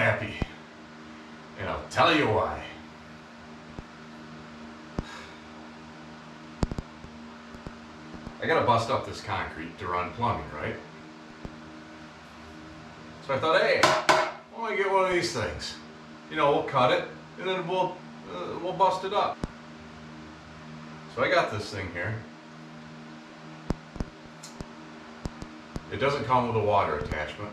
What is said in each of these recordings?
happy. And I'll tell you why. I gotta bust up this concrete to run plumbing, right? So I thought, hey, why don't I get one of these things? You know, we'll cut it and then we'll bust it up. So I got this thing here. It doesn't come with a water attachment.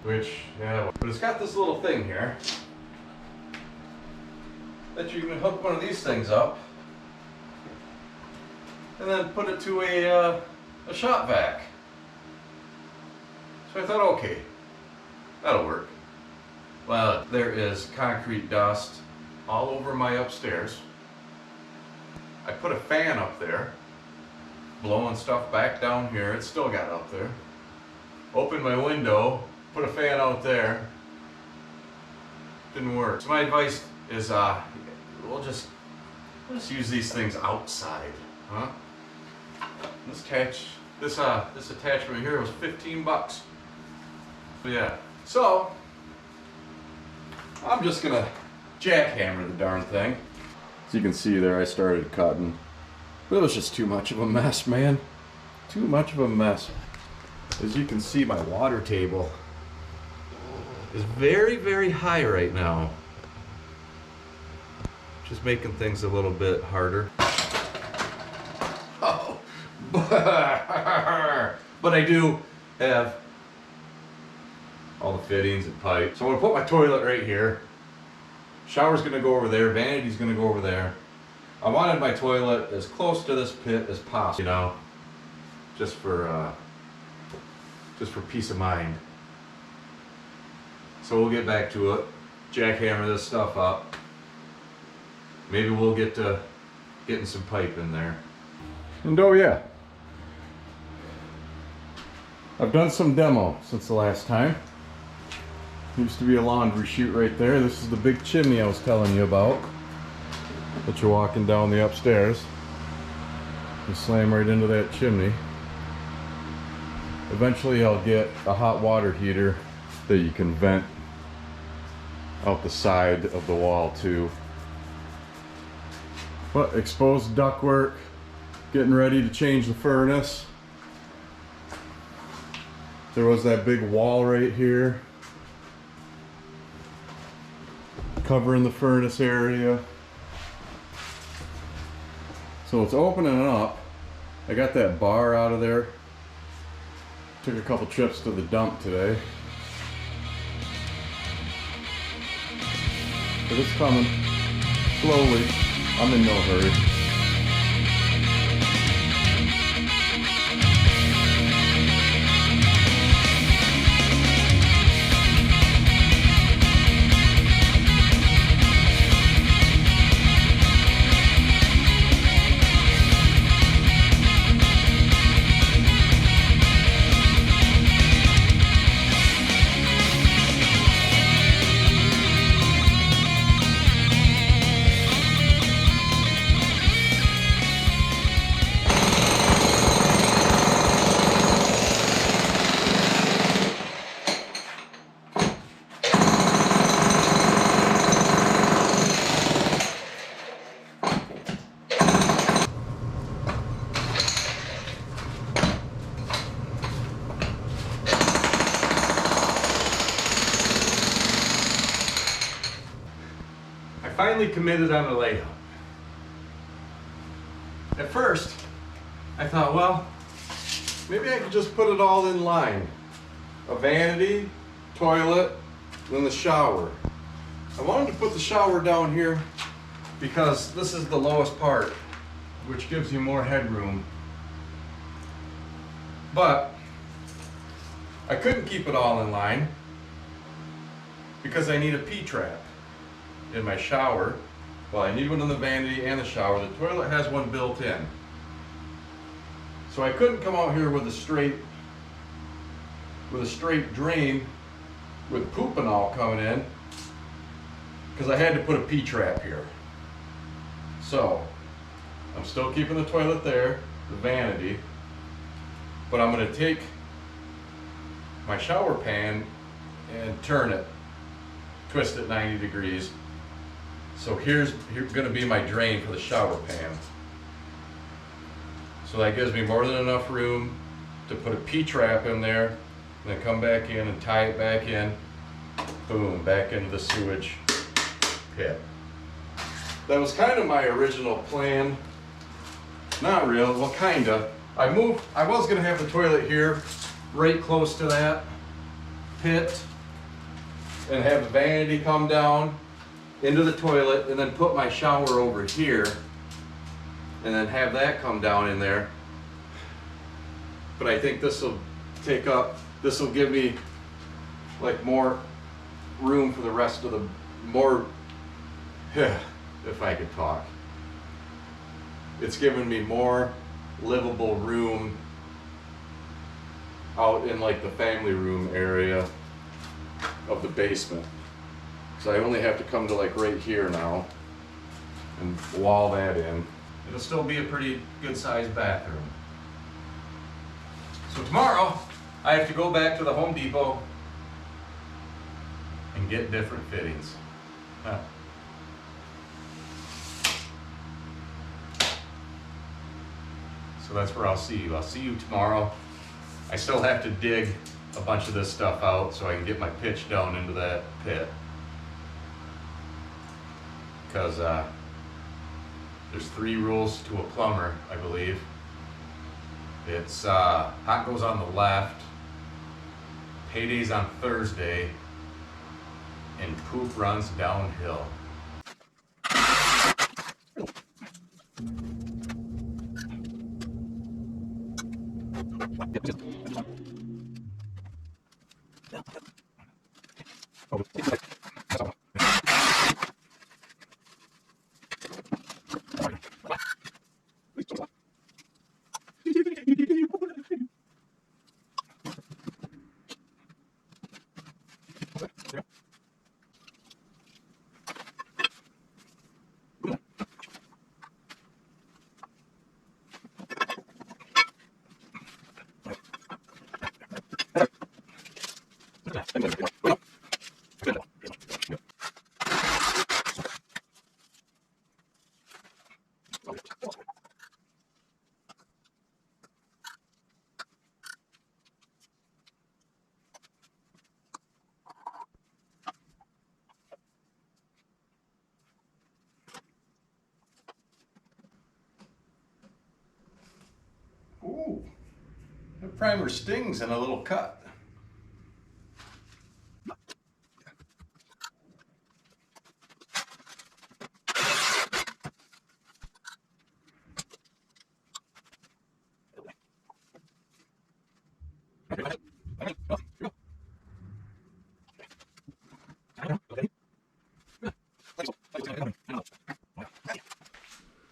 Which, yeah, but it's got this little thing here that you can hook one of these things up and then put it to a shop vac. So I thought, okay, that'll work. Well, there is concrete dust all over my upstairs. I put a fan up there, blowing stuff back down here. It's still got up there. Opened my window, put a fan out there. Didn't work. So my advice is, we'll just use these things outside, huh? This attachment here was 15 bucks. So yeah. So I'm just gonna jackhammer the darn thing. As you can see there, I started cutting. But it was just too much of a mess, man. Too much of a mess. As you can see, my water table is very, very high right now. Just making things a little bit harder. Oh, but I do have all the fittings and pipes. So I'm gonna put my toilet right here. Shower's gonna go over there, vanity's gonna go over there. I wanted my toilet as close to this pit as possible, you know, just for peace of mind. So we'll get back to it, jackhammer this stuff up. Maybe we'll get to getting some pipe in there. And oh yeah, I've done some demo since the last time. Used to be a laundry chute right there. This is the big chimney I was telling you about that you're walking down the upstairs. You slam right into that chimney. Eventually I'll get a hot water heater that you can vent out the side of the wall too. But exposed ductwork, getting ready to change the furnace. There was that big wall right here covering the furnace area. So it's opening up. I got that bar out of there. Took a couple trips to the dump today. But it's coming. Slowly. I'm in no hurry. Finally committed on the layout. At first, I thought, well, maybe I could just put it all in line. A vanity, toilet, then the shower. I wanted to put the shower down here because this is the lowest part, which gives you more headroom. But I couldn't keep it all in line because I need a P-trap in my shower. Well, I need one in the vanity and the shower. The toilet has one built in. So I couldn't come out here with a straight drain with poop and all coming in, because I had to put a P-trap here. So I'm still keeping the toilet there, the vanity, but I'm going to take my shower pan and turn it, twist it 90 degrees. So here's going to be my drain for the shower pan. So that gives me more than enough room to put a P-trap in there, and then come back in and tie it back in. Boom, back into the sewage pit. That was kind of my original plan. Not real, well kinda. I was gonna have the toilet here, right close to that pit, and have the vanity come down into the toilet, and then put my shower over here, and then have that come down in there. But I think this will give me like more room for the rest of the, if I could talk. It's given me more livable room out in like the family room area of the basement. So I only have to come to like right here now and wall that in. It'll still be a pretty good sized bathroom. So tomorrow I have to go back to the Home Depot and get different fittings. So that's where I'll see you. I'll see you tomorrow. I still have to dig a bunch of this stuff out so I can get my pitch down into that pit. Because there's 3 rules to a plumber, I believe. It's hot goes on the left, payday's on Thursday, and poop runs downhill. Ooh, the primer stings in a little cut.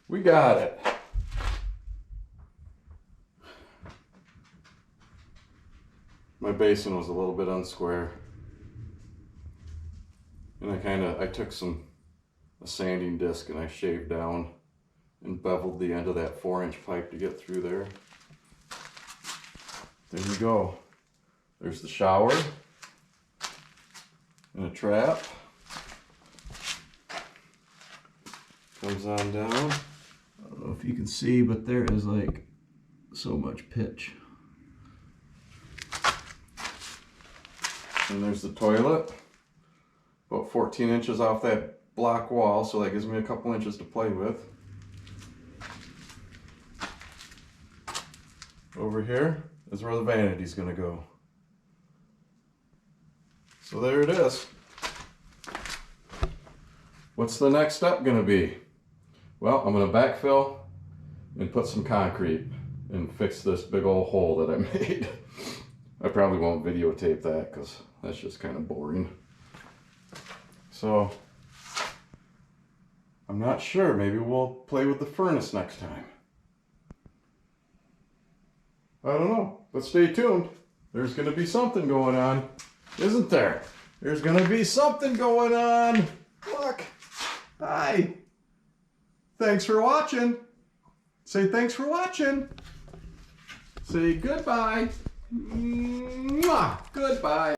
We got it. My basin was a little bit unsquare, and I took a sanding disc and I shaved down and beveled the end of that 4-inch pipe to get through there. There you go. There's the shower and a trap. Comes on down. I don't know if you can see, but there is like so much pitch. And there's the toilet, about 14 inches off that block wall, so that gives me a couple inches to play with. Over here is where the vanity's gonna go. So there it is. What's the next step gonna be? Well, I'm gonna backfill and put some concrete and fix this big old hole that I made. I probably won't videotape that because that's just kind of boring. So, I'm not sure. Maybe we'll play with the furnace next time. I don't know, but stay tuned. There's gonna be something going on, isn't there? There's gonna be something going on. Look, hi. Thanks for watching. Say thanks for watching. Say goodbye. Mwah! Goodbye.